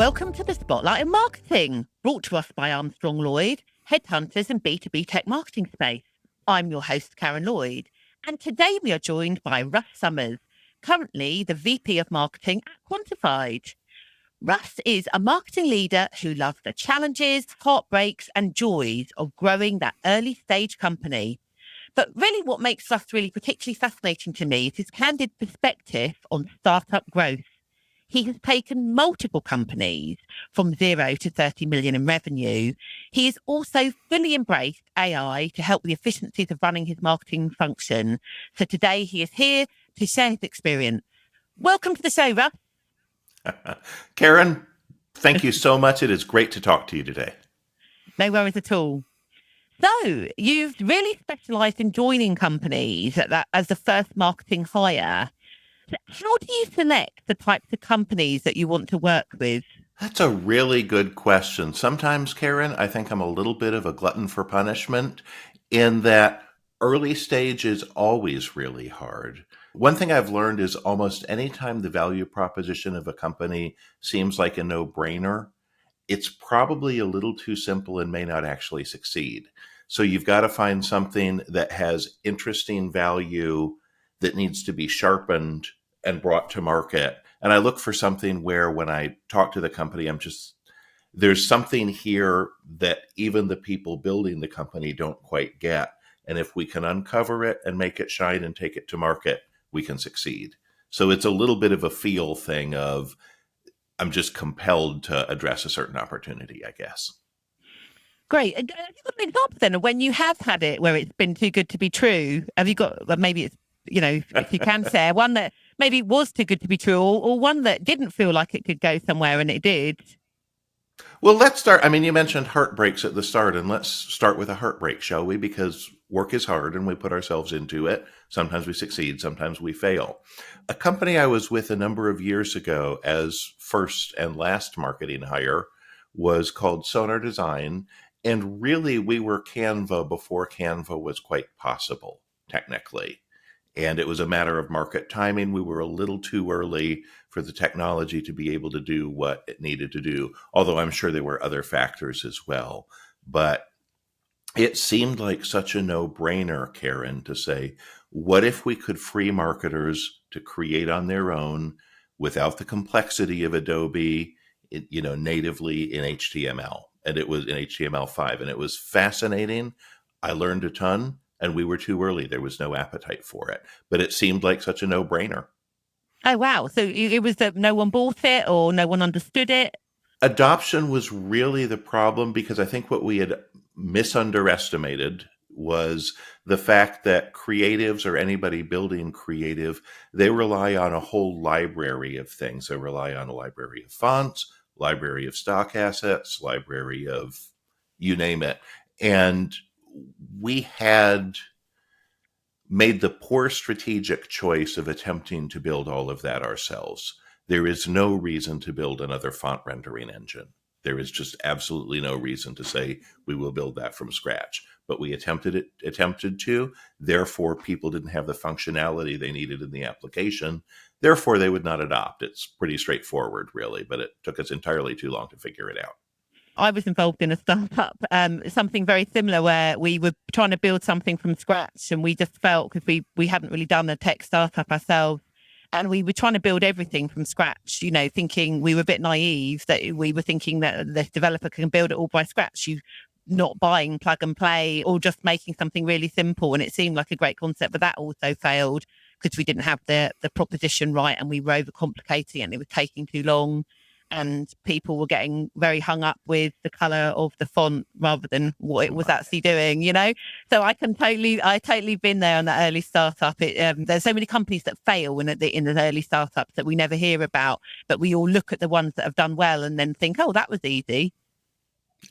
Welcome to the Spotlight in Marketing, brought to us by Armstrong Lloyd, headhunters in B2B tech marketing space. I'm your host, Karen Lloyd, and today we are joined by Russ Somers, currently the VP of Marketing at Quantified. Russ is a marketing leader who loves the challenges, heartbreaks, and joys of growing that early stage company. But really what makes Russ really particularly fascinating to me is his candid perspective on startup growth. He has taken multiple companies from 0 to 30 million in revenue. He has also fully embraced AI to help the efficiencies of running his marketing function. So today he is here to share his experience. Welcome to the show, Russ. Karen, thank you so much. It is great to talk to you today. No worries at all. So you've really specialised in joining companies as the first marketing hire. How do you select the types of companies that you want to work with? That's a really good question. Sometimes, Karen, I think I'm a little bit of a glutton for punishment in that early stage is always really hard. One thing I've learned is almost any time the value proposition of a company seems like a no-brainer, it's probably a little too simple and may not actually succeed. So you've got to find something that has interesting value that needs to be sharpened and brought to market. And I look for something where when I talk to the company, there's something here that even the people building the company don't quite get. And if we can uncover it and make it shine and take it to market, we can succeed. So it's a little bit of a feel thing of, I'm just compelled to address a certain opportunity, I guess. Great. And have you got an example then of when you have had it where it's been too good to be true? Have you got, maybe it's, if you can share, one that maybe was too good to be true or one that didn't feel like it could go somewhere and it did? Well, let's start. I mean, you mentioned heartbreaks at the start, and let's start with a heartbreak, shall we? Because work is hard and we put ourselves into it. Sometimes we succeed, sometimes we fail. A company I was with a number of years ago as first and last marketing hire was called Sonar Design. And really, we were Canva before Canva was quite possible, technically. And it was a matter of market timing. We were a little too early for the technology to be able to do what it needed to do, although I'm sure there were other factors as well. But it seemed like such a no-brainer, Karen, to say, what if we could free marketers to create on their own without the complexity of Adobe, natively in HTML? And it was in HTML5, and it was fascinating. I learned a ton. And we were too early. There was no appetite for it. But it seemed like such a no-brainer. Oh, wow. So it was that no one bought it or no one understood it? Adoption was really the problem because I think what we had misunderestimated was the fact that creatives or anybody building creative, they rely on a whole library of things. They rely on a library of fonts, library of stock assets, library of you name it. And we had made the poor strategic choice of attempting to build all of that ourselves. There is no reason to build another font rendering engine. There is just absolutely no reason to say we will build that from scratch. But we attempted to. Therefore, people didn't have the functionality they needed in the application. Therefore, they would not adopt. It's pretty straightforward, really, but it took us entirely too long to figure it out. I was involved in a startup, something very similar where we were trying to build something from scratch and we just felt because we hadn't really done a tech startup ourselves and we were trying to build everything from scratch, thinking we were a bit naive that we were thinking that the developer can build it all by scratch. You not buying plug and play or just making something really simple. And it seemed like a great concept, but that also failed because we didn't have the proposition right and we were overcomplicating it and it was taking too long. And people were getting very hung up with the color of the font rather than what it was actually doing, So I totally been there on that early startup. There's so many companies that fail in the early startups that we never hear about, but we all look at the ones that have done well and then think, oh, that was easy.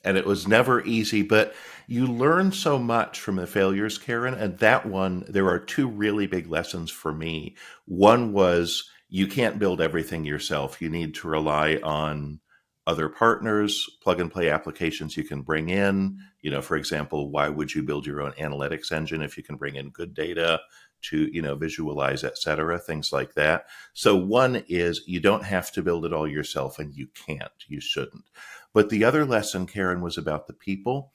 And it was never easy, but you learn so much from the failures, Karen. And that one, there are two really big lessons for me. One was, you can't build everything yourself. You need to rely on other partners, plug and play applications you can bring in. For example, why would you build your own analytics engine if you can bring in good data? to, visualize, etc., things like that. So one is you don't have to build it all yourself, and you can't, you shouldn't. But the other lesson, Karen, was about the people,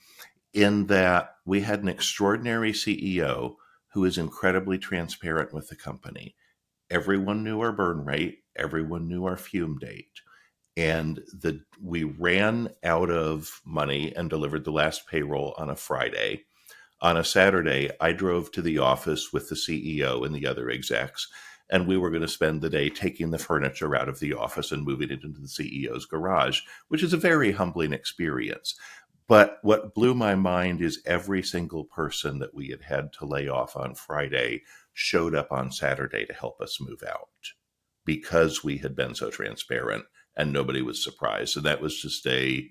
in that we had an extraordinary CEO who is incredibly transparent with the company. Everyone knew our burn rate, everyone knew our fume date. And we ran out of money and delivered the last payroll on a Friday. On a Saturday, I drove to the office with the CEO and the other execs, and we were going to spend the day taking the furniture out of the office and moving it into the CEO's garage, which is a very humbling experience. But what blew my mind is every single person that we had to lay off on Friday showed up on Saturday to help us move out, because we had been so transparent and nobody was surprised. So that was just an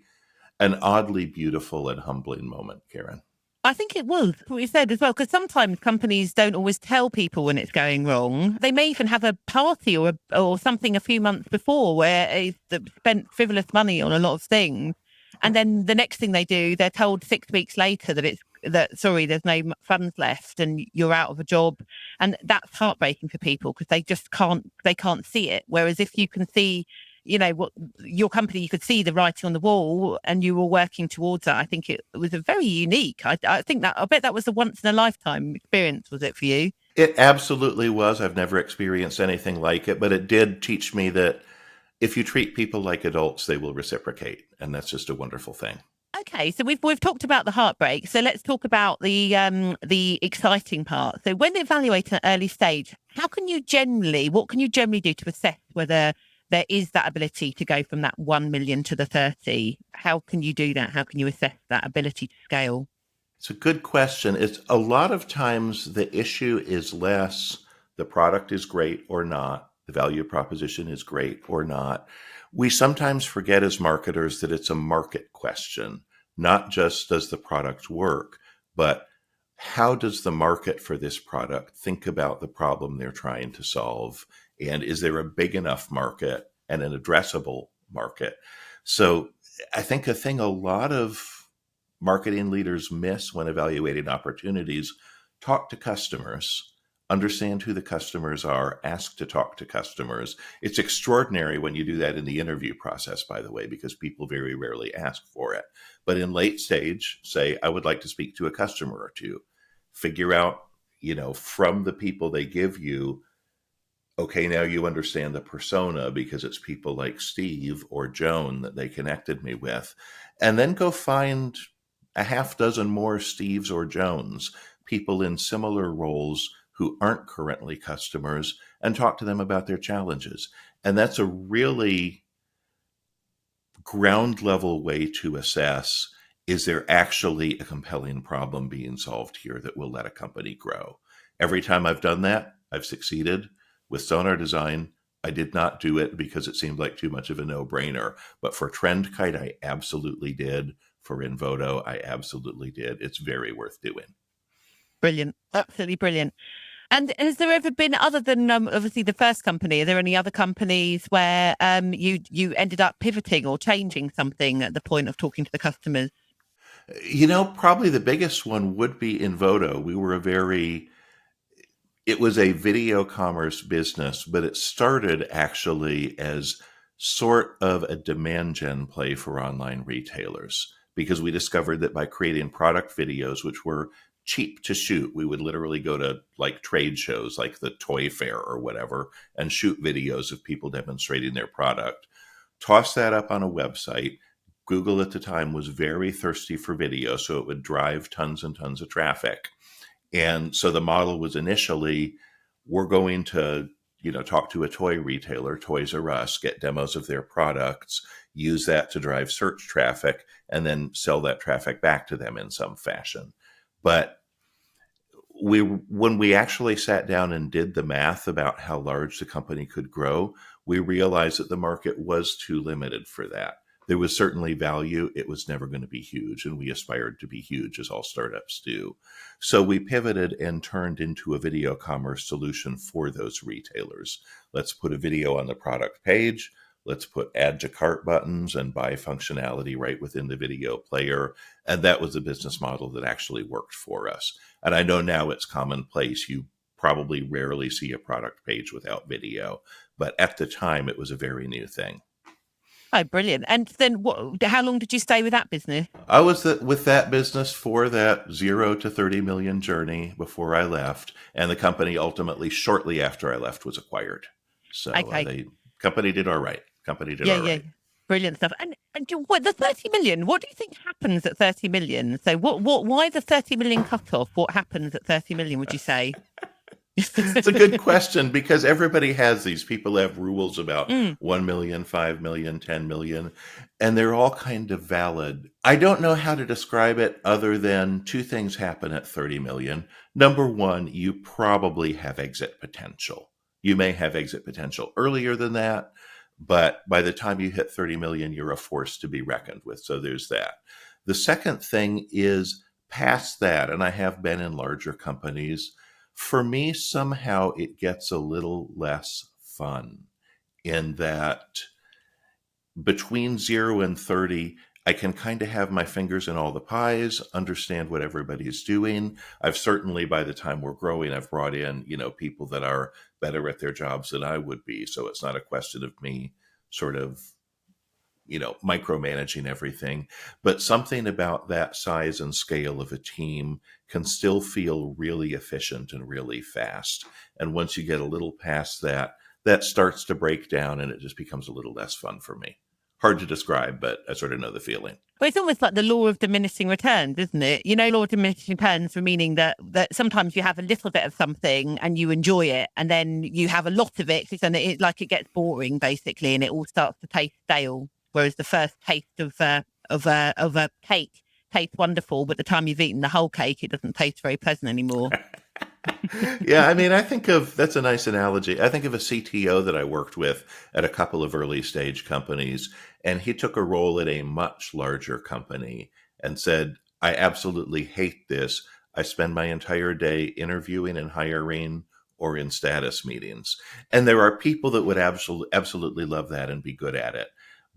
oddly beautiful and humbling moment, Karen. I think it was what you said as well, because sometimes companies don't always tell people when it's going wrong. They may even have a party or something a few months before where they've spent frivolous money on a lot of things. And then the next thing they do, they're told 6 weeks later that sorry, there's no funds left and you're out of a job. And that's heartbreaking for people, because they just can't see it. Whereas if you can see, what your company, you could see the writing on the wall and you were working towards that. I think it was a very unique. I bet that was a once in a lifetime experience. Was it for you? It absolutely was. I've never experienced anything like it, but it did teach me that if you treat people like adults, they will reciprocate. And that's just a wonderful thing. Okay, so we've talked about the heartbreak. So let's talk about the exciting part. So when evaluating at early stage, what can you generally do to assess whether there is that ability to go from that 1 million to the 30? How can you do that? How can you assess that ability to scale? It's a good question. It's a lot of times the issue is less the product is great or not, the value proposition is great or not. We sometimes forget as marketers that it's a market question, not just does the product work, but how does the market for this product think about the problem they're trying to solve? And is there a big enough market and an addressable market? So I think a thing a lot of marketing leaders miss when evaluating opportunities: talk to customers, understand who the customers are, ask to talk to customers. It's extraordinary when you do that in the interview process, by the way, because people very rarely ask for it. But in late stage, say, I would like to speak to a customer or two. Figure out, from the people they give you, okay, now you understand the persona because it's people like Steve or Joan that they connected me with. And then go find a half dozen more Steves or Joans, people in similar roles who aren't currently customers, and talk to them about their challenges. And that's a really ground level way to assess, is there actually a compelling problem being solved here that will let a company grow? Every time I've done that, I've succeeded. With Sonar Design, I did not do it because it seemed like too much of a no-brainer. But for TrendKite, I absolutely did. For Invoto, I absolutely did. It's very worth doing. Brilliant. Absolutely brilliant. And has there ever been, other than obviously the first company, are there any other companies where you ended up pivoting or changing something at the point of talking to the customers? Probably the biggest one would be Invoto. It was a video commerce business, but it started actually as sort of a demand gen play for online retailers, because we discovered that by creating product videos, which were cheap to shoot, we would literally go to like trade shows like the Toy Fair or whatever and shoot videos of people demonstrating their product, toss that up on a website. Google at the time was very thirsty for video, so it would drive tons and tons of traffic. And so the model was initially, we're going to, talk to a toy retailer, Toys R Us, get demos of their products, use that to drive search traffic, and then sell that traffic back to them in some fashion. But when we actually sat down and did the math about how large the company could grow, we realized that the market was too limited for that. There was certainly value. It was never going to be huge, and we aspired to be huge, as all startups do. So we pivoted and turned into a video commerce solution for those retailers. Let's put a video on the product page. Let's put add to cart buttons and buy functionality right within the video player. And that was a business model that actually worked for us. And I know now it's commonplace. You probably rarely see a product page without video. But at the time, it was a very new thing. Oh, brilliant. And then how long did you stay with that business? I was with that business for that 0 to 30 million journey before I left, and the company ultimately, shortly after I left, was acquired. So Okay. the company did all right. Company did Yeah, all yeah. right. Brilliant stuff. And what the 30 million? What do you think happens at 30 million? So why the 30 million cutoff? What happens at 30 million, would you say? It's a good question because everybody has these. People have rules about Mm, 1 million, 5 million, 10 million, and they're all kind of valid. I don't know how to describe it other than two things happen at 30 million. Number one, you probably have exit potential. You may have exit potential earlier than that, but by the time you hit 30 million, you're a force to be reckoned with. So there's that. The second thing is past that, and I have been in larger companies. For me, somehow it gets a little less fun in that between 0 and 30, I can kind of have my fingers in all the pies, understand what everybody's doing. I've certainly, by the time we're growing, I've brought in, people that are better at their jobs than I would be. So it's not a question of me sort of micromanaging everything, but something about that size and scale of a team can still feel really efficient and really fast. And once you get a little past that, that starts to break down and it just becomes a little less fun for me. Hard to describe, but I sort of know the feeling. But it's almost like the law of diminishing returns, isn't it? Law of diminishing returns, meaning that sometimes you have a little bit of something and you enjoy it, and then you have a lot of it, and it gets boring basically, and it all starts to taste stale. Whereas the first taste of a cake tastes wonderful, but the time you've eaten the whole cake, it doesn't taste very pleasant anymore. Yeah, I mean, that's a nice analogy. I think of a CTO that I worked with at a couple of early stage companies, and he took a role at a much larger company and said, I absolutely hate this. I spend my entire day interviewing and hiring or in status meetings. And there are people that would absolutely love that and be good at it.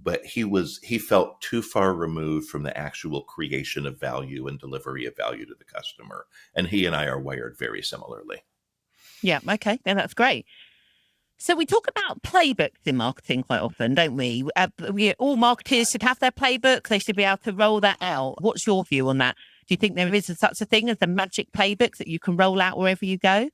But he felt too far removed from the actual creation of value and delivery of value to the customer. And he and I are wired very similarly. Yeah, okay, then that's great. So we talk about playbooks in marketing quite often, don't we? All marketers should have their playbook. They should be able to roll that out. What's your view on that? Do you think there is such a thing as a magic playbook that you can roll out wherever you go?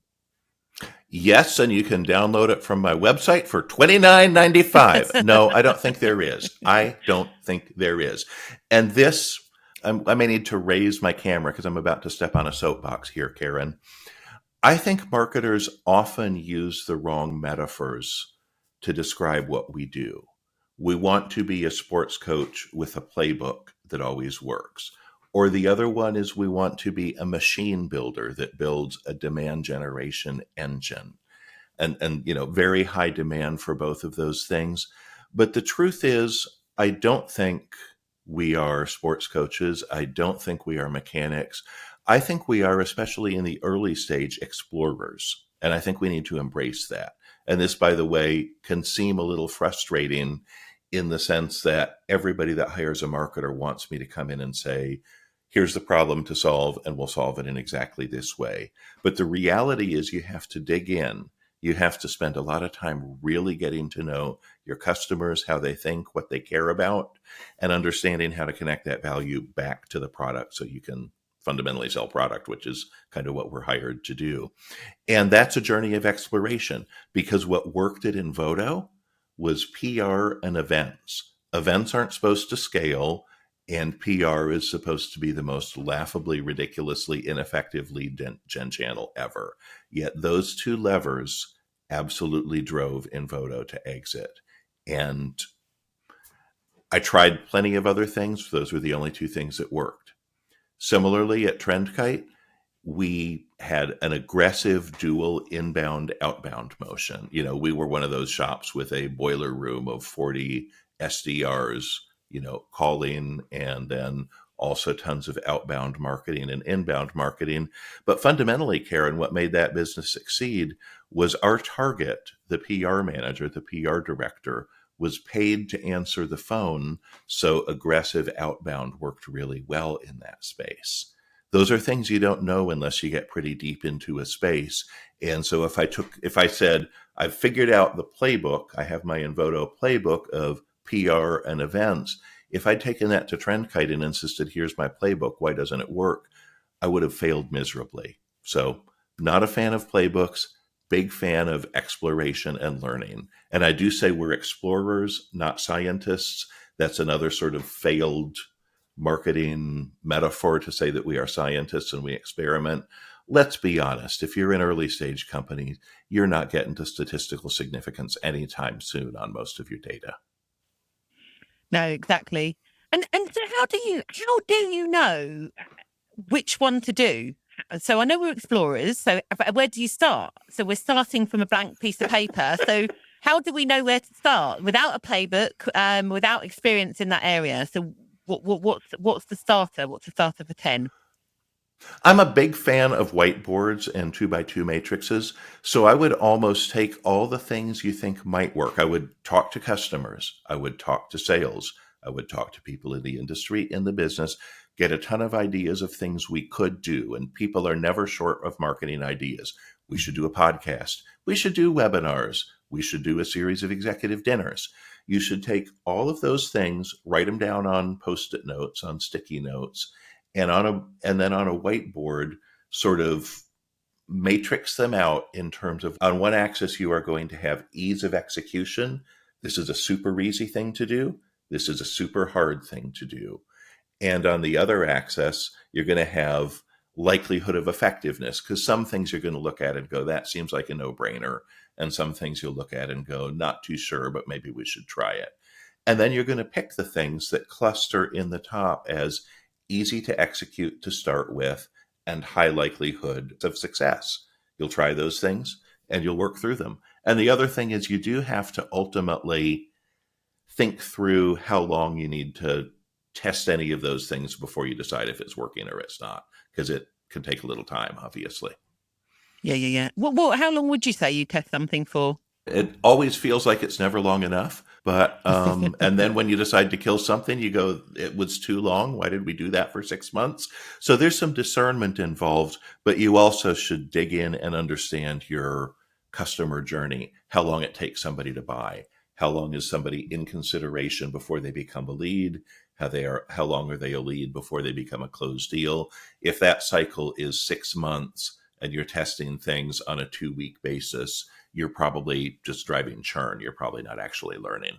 Yes, and you can download it from my website for $29.95. No, I don't think there is. I don't think there is. And this, I may need to raise my camera because I'm about to step on a soapbox here, Karen. I think marketers often use the wrong metaphors to describe what we do. We want to be a sports coach with a playbook that always works. Or the other one is we want to be a machine builder that builds a demand generation engine. And very high demand for both of those things. But the truth is, I don't think we are sports coaches. I don't think we are mechanics. I think we are, especially in the early stage, explorers. And I think we need to embrace that. And this, by the way, can seem a little frustrating in the sense that everybody that hires a marketer wants me to come in and say, here's the problem to solve, and we'll solve it in exactly this way. But the reality is you have to dig in. You have to spend a lot of time really getting to know your customers, how they think, what they care about, and understanding how to connect that value back to the product so you can fundamentally sell product, which is kind of what we're hired to do. And that's a journey of exploration because what worked at Invoto was PR and events. Events aren't supposed to scale, and PR is supposed to be the most laughably, ridiculously ineffective lead gen channel ever. Yet those two levers absolutely drove Invoto to exit. And I tried plenty of other things. Those were the only two things that worked. Similarly, at TrendKite, we had an aggressive dual inbound outbound motion. We were one of those shops with a boiler room of 40 SDRs, calling, and then also tons of outbound marketing and inbound marketing. But fundamentally, Karen, what made that business succeed was our target, the PR manager, the PR director, was paid to answer the phone. So aggressive outbound worked really well in that space. Those are things you don't know unless you get pretty deep into a space. And so if I said, I've figured out the playbook, I have my Invoto playbook of PR and events. If I'd taken that to Trendkite and insisted, here's my playbook, why doesn't it work? I would have failed miserably. So, not a fan of playbooks, big fan of exploration and learning. And I do say we're explorers, not scientists. That's another sort of failed marketing metaphor to say that we are scientists and we experiment. Let's be honest, if you're an early stage company, you're not getting to statistical significance anytime soon on most of your data. No, exactly. And so how do you know which one to do? So I know we're explorers. So where do you start? So we're starting from a blank piece of paper. So how do we know where to start without a playbook, without experience in that area? So what's the starter? What's the starter for 10? I'm a big fan of whiteboards and 2x2 matrices. So I would almost take all the things you think might work. I would talk to customers. I would talk to sales. I would talk to people in the industry, in the business, get a ton of ideas of things we could do. And people are never short of marketing ideas. We should do a podcast. We should do webinars. We should do a series of executive dinners. You should take all of those things, write them down on Post-it notes, on sticky notes, and then on a whiteboard sort of matrix them out in terms of, on one axis you are going to have ease of execution. This is a super easy thing to do. This is a super hard thing to do. And on the other axis, you're going to have likelihood of effectiveness, because some things you're going to look at and go, that seems like a no-brainer. And some things you'll look at and go, not too sure, but maybe we should try it. And then you're going to pick the things that cluster in the top as easy to execute to start with and high likelihood of success. You'll try those things and you'll work through them. And the other thing is, you do have to ultimately think through how long you need to test any of those things before you decide if it's working or it's not, because it can take a little time, obviously. Yeah. How long would you say you test something for? It always feels like it's never long enough. But, and then when you decide to kill something, you go, it was too long. Why did we do that for 6 months? So there's some discernment involved, but you also should dig in and understand your customer journey, how long it takes somebody to buy, how long is somebody in consideration before they become a lead, how long are they a lead before they become a closed deal. If that cycle is 6 months and you're testing things on a 2-week basis, you're probably just driving churn. You're probably not actually learning.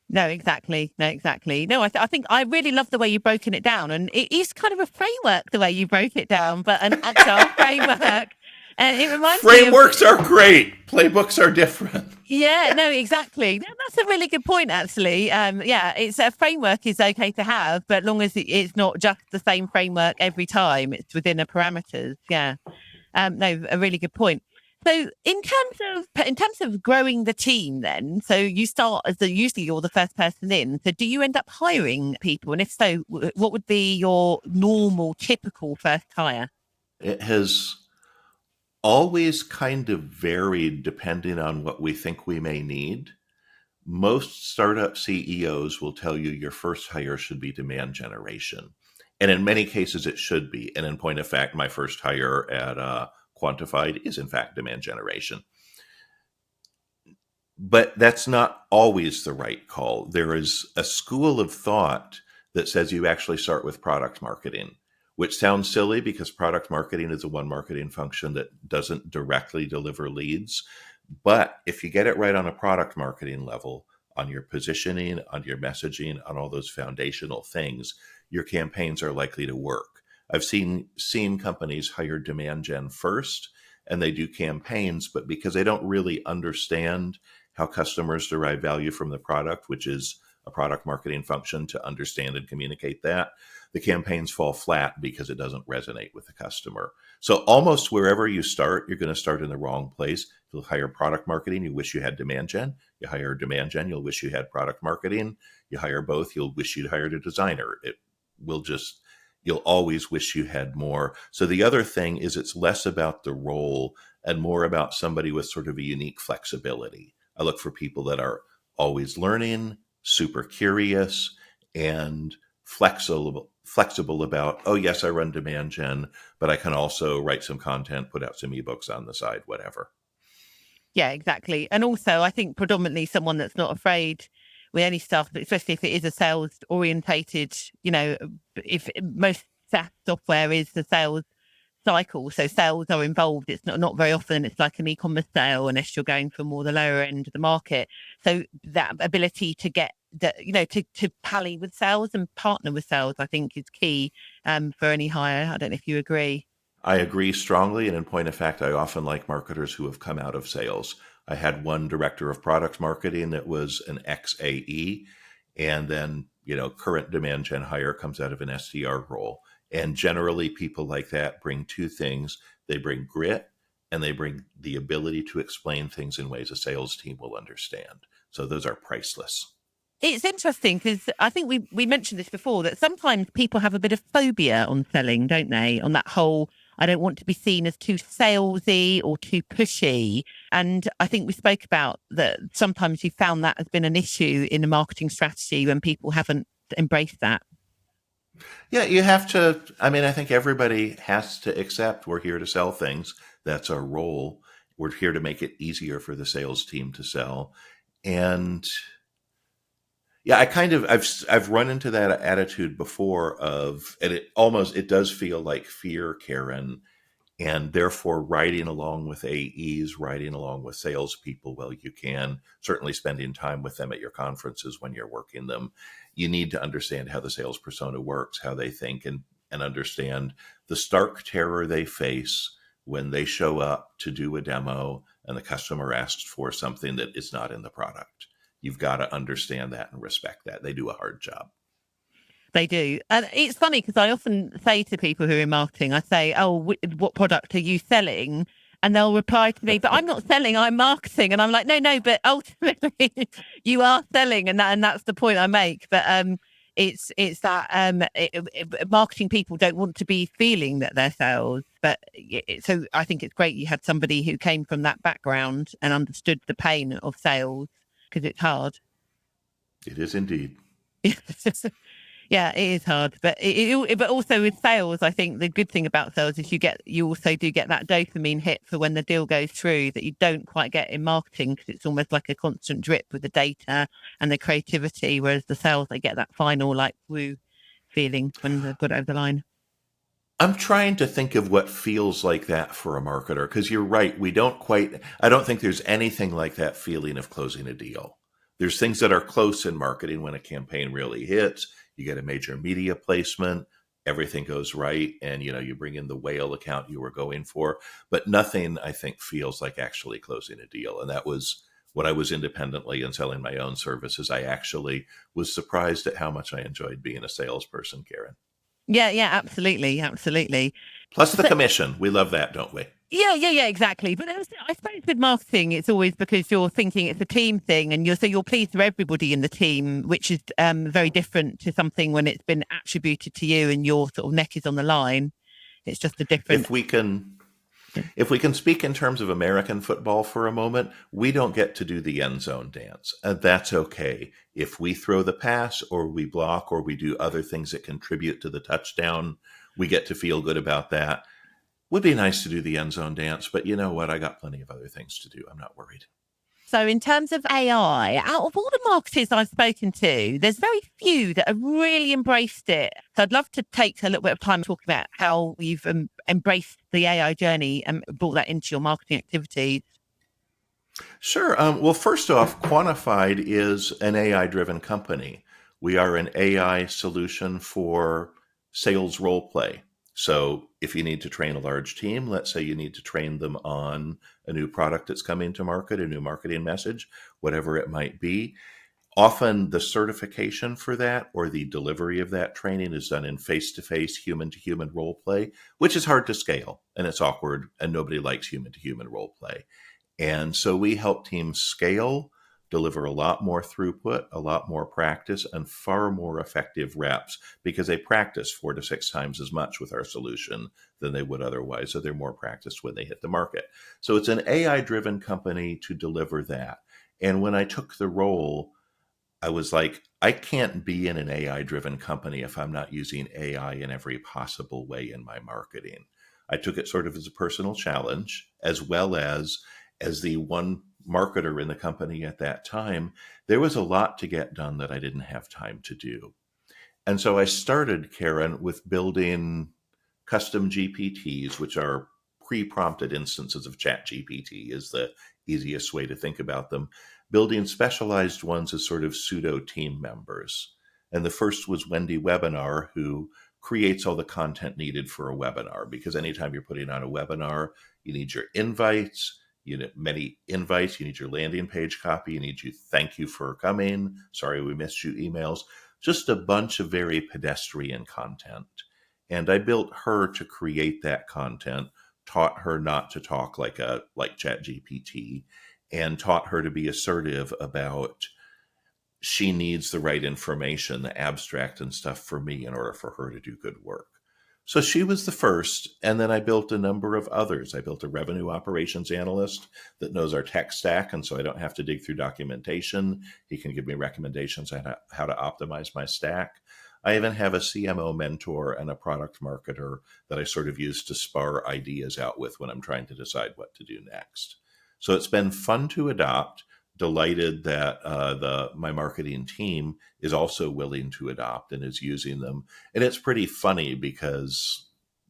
No, exactly. No, I think I really love the way you've broken it down. And it is kind of a framework, the way you broke it down, but an agile framework. And it reminds me of, Frameworks are great. Playbooks are different. yeah, no, exactly. No, that's a really good point, actually. Yeah, it's a framework is okay to have, but long as it's not just the same framework every time, it's within the parameters. Yeah. No, a really good point. So in terms of growing the team then, so you start as usually you're the first person in. So do you end up hiring people? And if so, what would be your normal, typical first hire? It has always kind of varied depending on what we think we may need. Most startup CEOs will tell you your first hire should be demand generation. And in many cases, it should be. And in point of fact, my first hire at Quantified is in fact demand generation. But that's not always the right call. There is a school of thought that says you actually start with product marketing, which sounds silly because product marketing is a one marketing function that doesn't directly deliver leads. But if you get it right on a product marketing level, on your positioning, on your messaging, on all those foundational things, your campaigns are likely to work. I've seen companies hire demand gen first and they do campaigns, but because they don't really understand how customers derive value from the product, which is a product marketing function to understand and communicate that, the campaigns fall flat because it doesn't resonate with the customer. So almost wherever you start, you're going to start in the wrong place. You'll hire product marketing, you wish you had demand gen. You hire demand gen, you'll wish you had product marketing. You hire both, you'll wish you'd hired a designer. You'll always wish you had more. So the other thing is it's less about the role and more about somebody with sort of a unique flexibility. I look for people that are always learning, super curious, and flexible flexible about, oh, yes, I run demand gen, but I can also write some content, put out some ebooks on the side, whatever. Yeah, exactly. And also, I think predominantly someone that's not afraid with any stuff, but especially if it is a sales orientated, if most SaaS software is the sales cycle, so sales are involved. It's not very often it's like an e-commerce sale unless you're going for more the lower end of the market. So that ability to get that, to pally with sales and partner with sales, I think is key for any hire. I don't know if you agree. I agree strongly. And in point of fact, I often like marketers who have come out of sales. I had one director of product marketing that was an ex AE, and then, current demand gen hire comes out of an SDR role. And generally, people like that bring two things: they bring grit and they bring the ability to explain things in ways a sales team will understand. So those are priceless. It's interesting because I think we mentioned this before that sometimes people have a bit of phobia on selling, don't they? On that whole, I don't want to be seen as too salesy or too pushy. And I think we spoke about that sometimes you found that has been an issue in a marketing strategy when people haven't embraced that. Yeah, you have to. I mean, I think everybody has to accept we're here to sell things. That's our role. We're here to make it easier for the sales team to sell. And yeah, I've run into that attitude before and it does feel like fear, Karen, and therefore writing along with AEs, writing along with salespeople, well, you can, certainly spending time with them at your conferences when you're working them. You need to understand how the sales persona works, how they think, and understand the stark terror they face when they show up to do a demo and the customer asks for something that is not in the product. You've got to understand that and respect that. They do a hard job. They do. And it's funny because I often say to people who are in marketing, I say, oh, what product are you selling? And they'll reply to me, but I'm not selling, I'm marketing. And I'm like, no, but ultimately you are selling. And that's the point I make. But it's that marketing people don't want to be feeling that they're sales. But so I think it's great you had somebody who came from that background and understood the pain of sales because it's hard. It is indeed. Yeah, it is hard, but but also with sales, I think the good thing about sales is you also do get that dopamine hit for when the deal goes through that you don't quite get in marketing because it's almost like a constant drip with the data and the creativity, whereas the sales they get that final like woo feeling when they've got it over the line. I'm trying to think of what feels like that for a marketer, because you're right. I don't think there's anything like that feeling of closing a deal. There's things that are close in marketing when a campaign really hits, you get a major media placement, everything goes right, and you bring in the whale account you were going for. But nothing, I think, feels like actually closing a deal. And that was when I was independently and selling my own services. I actually was surprised at how much I enjoyed being a salesperson, Karen. Yeah, absolutely, absolutely. Plus the So, commission. We love that, don't we? yeah, exactly. But I suppose with marketing, it's always because you're thinking it's a team thing, and you're pleased for everybody in the team, which is very different to something when it's been attributed to you and your sort of neck is on the line. It's just a different. If we can if we can speak in terms of American football for a moment, we don't get to do the end zone dance. And that's okay. If we throw the pass or we block or we do other things that contribute to the touchdown, we get to feel good about that. Would be nice to do the end zone dance, but you know what? I got plenty of other things to do. I'm not worried. So, in terms of AI, out of all the marketers I've spoken to, there's very few that have really embraced it. So, I'd love to take a little bit of time talking about how you've embraced the AI journey and brought that into your marketing activities. Sure. Well, first off, Quantified is an AI driven company. We are an AI solution for sales role play. So if you need to train a large team, let's say you need to train them on a new product that's coming to market, a new marketing message, whatever it might be, often the certification for that or the delivery of that training is done in face to face, human to human role play, which is hard to scale and it's awkward and nobody likes human to human role play. And so we help teams scale, deliver a lot more throughput, a lot more practice, and far more effective reps because they practice 4 to 6 times as much with our solution than they would otherwise. So they're more practiced when they hit the market. So it's an AI driven company to deliver that. And when I took the role, I was like, I can't be in an AI driven company if I'm not using AI in every possible way in my marketing. I took it sort of as a personal challenge, as well as the one marketer in the company at that time. There was a lot to get done that I didn't have time to do. And so I started, Karen, with building custom GPTs, which are pre-prompted instances of ChatGPT is the easiest way to think about them, building specialized ones as sort of pseudo team members. And the first was Wendy Webinar, who creates all the content needed for a webinar, because anytime you're putting on a webinar, you need your invites, you need many invites, you need your landing page copy, you need you thank you for coming, sorry we missed you emails, just a bunch of very pedestrian content. And I built her to create that content, taught her not to talk like ChatGPT, and taught her to be assertive about she needs the right information, the abstract and stuff for me in order for her to do good work. So she was the first. And then I built a number of others. I built a revenue operations analyst that knows our tech stack. And so I don't have to dig through documentation. He can give me recommendations on how to optimize my stack. I even have a CMO mentor and a product marketer that I sort of use to spar ideas out with when I'm trying to decide what to do next. So it's been fun to adopt. Delighted that my marketing team is also willing to adopt and is using them. And it's pretty funny because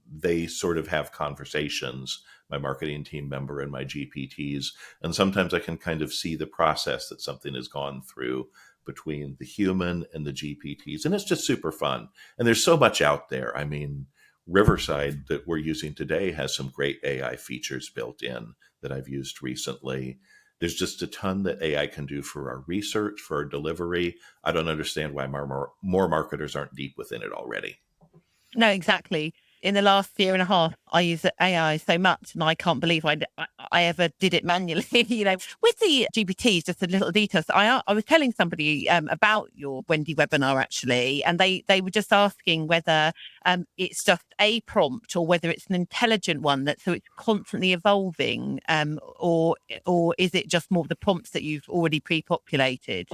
they sort of have conversations, my marketing team member and my GPTs. And sometimes I can kind of see the process that something has gone through between the human and the GPTs. And it's just super fun. And there's so much out there. I mean, Riverside that we're using today has some great AI features built in that I've used recently. There's just a ton that AI can do for our research, for our delivery. I don't understand why more marketers aren't deep within it already. No, exactly. In the last year and a half, I use AI so much, and I can't believe I ever did it manually. With the GPTs, just a little details. I was telling somebody about your Wendy webinar actually, and they were just asking whether it's just a prompt or whether it's an intelligent one so it's constantly evolving, or is it just more of the prompts that you've already pre-populated?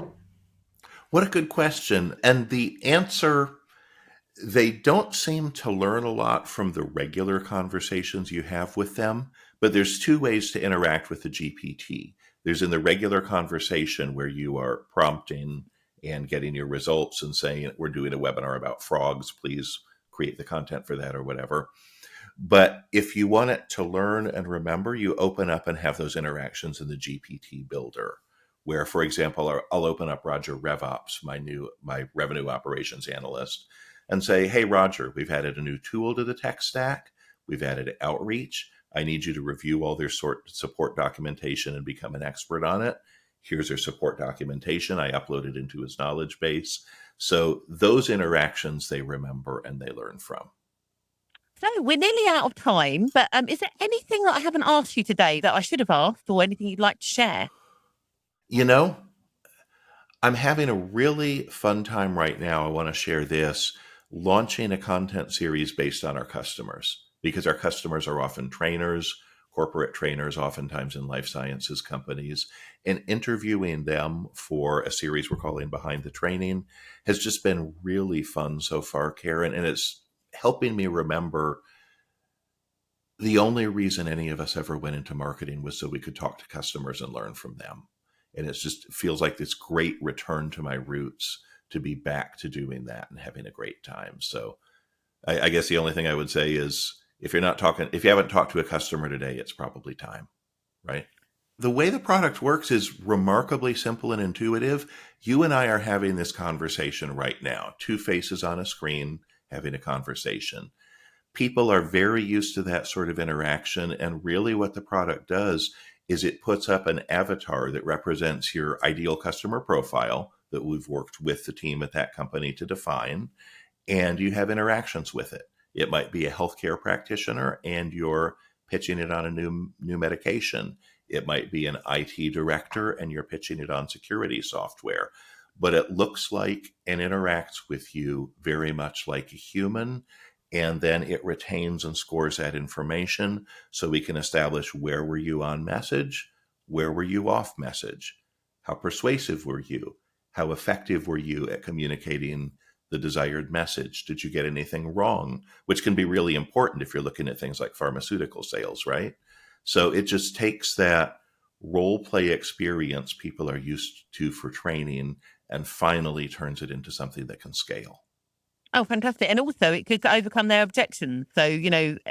What a good question. And the answer, they don't seem to learn a lot from the regular conversations you have with them, but there's two ways to interact with the GPT. There's in the regular conversation where you are prompting and getting your results and saying, we're doing a webinar about frogs, please create the content for that or whatever. But if you want it to learn and remember, you open up and have those interactions in the GPT builder, where, for example, I'll open up Roger RevOps, my revenue operations analyst, and say, hey, Roger, we've added a new tool to the tech stack. We've added outreach. I need you to review all their support documentation and become an expert on it. Here's their support documentation. I upload it into his knowledge base. So those interactions they remember and they learn from. So we're nearly out of time, but is there anything that I haven't asked you today that I should have asked, or anything you'd like to share? You know, I'm having a really fun time right now. I want to share this, launching a content series based on our customers, because our customers are often trainers, corporate trainers, oftentimes in life sciences companies, and interviewing them for a series we're calling Behind the Training has just been really fun so far, Karen. And it's helping me remember the only reason any of us ever went into marketing was so we could talk to customers and learn from them. And it just feels like this great return to my roots to be back to doing that and having a great time. So I guess the only thing I would say is if you haven't talked to a customer today, it's probably time, right? The way the product works is remarkably simple and intuitive. You and I are having this conversation right now, two faces on a screen having a conversation. People are very used to that sort of interaction. And really what the product does is it puts up an avatar that represents your ideal customer profile that we've worked with the team at that company to define, and you have interactions with it. It might be a healthcare practitioner and you're pitching it on a new medication. It might be an IT director and you're pitching it on security software. But it looks like and interacts with you very much like a human, and then it retains and scores that information so we can establish where were you on message, where were you off message, how persuasive were you, How effective were you at communicating the desired message? Did you get anything wrong? Which can be really important if you're looking at things like pharmaceutical sales, right? So it just takes that role play experience people are used to for training and finally turns it into something that can scale. Oh, fantastic. And also it could overcome their objections. So,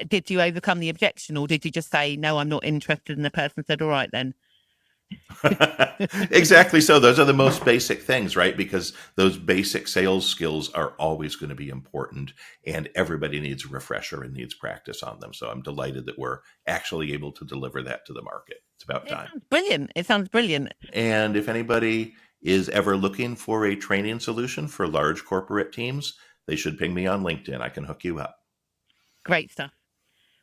did you overcome the objection, or did you just say, no, I'm not interested? And the person said, all right, then. Exactly. So those are the most basic things, right? Because those basic sales skills are always going to be important, and everybody needs a refresher and needs practice on them. So I'm delighted that we're actually able to deliver that to the market. It's about time. Brilliant. It sounds brilliant. And if anybody is ever looking for a training solution for large corporate teams, they should ping me on LinkedIn. I can hook you up. Great stuff.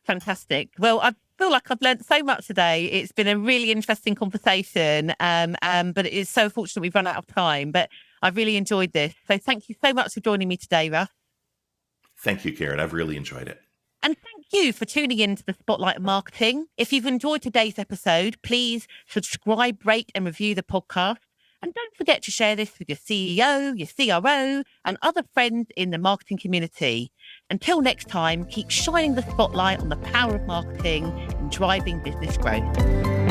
Fantastic. Well, I feel like I've learned so much today. It's been a really interesting conversation, but it is so fortunate we've run out of time. But I've really enjoyed this. So thank you so much for joining me today, Russ. Thank you, Karen. I've really enjoyed it. And thank you for tuning in to the Spotlight of Marketing. If you've enjoyed today's episode, please subscribe, rate, and review the podcast. And don't forget to share this with your CEO, your CRO, and other friends in the marketing community. Until next time, keep shining the spotlight on the power of marketing and driving business growth.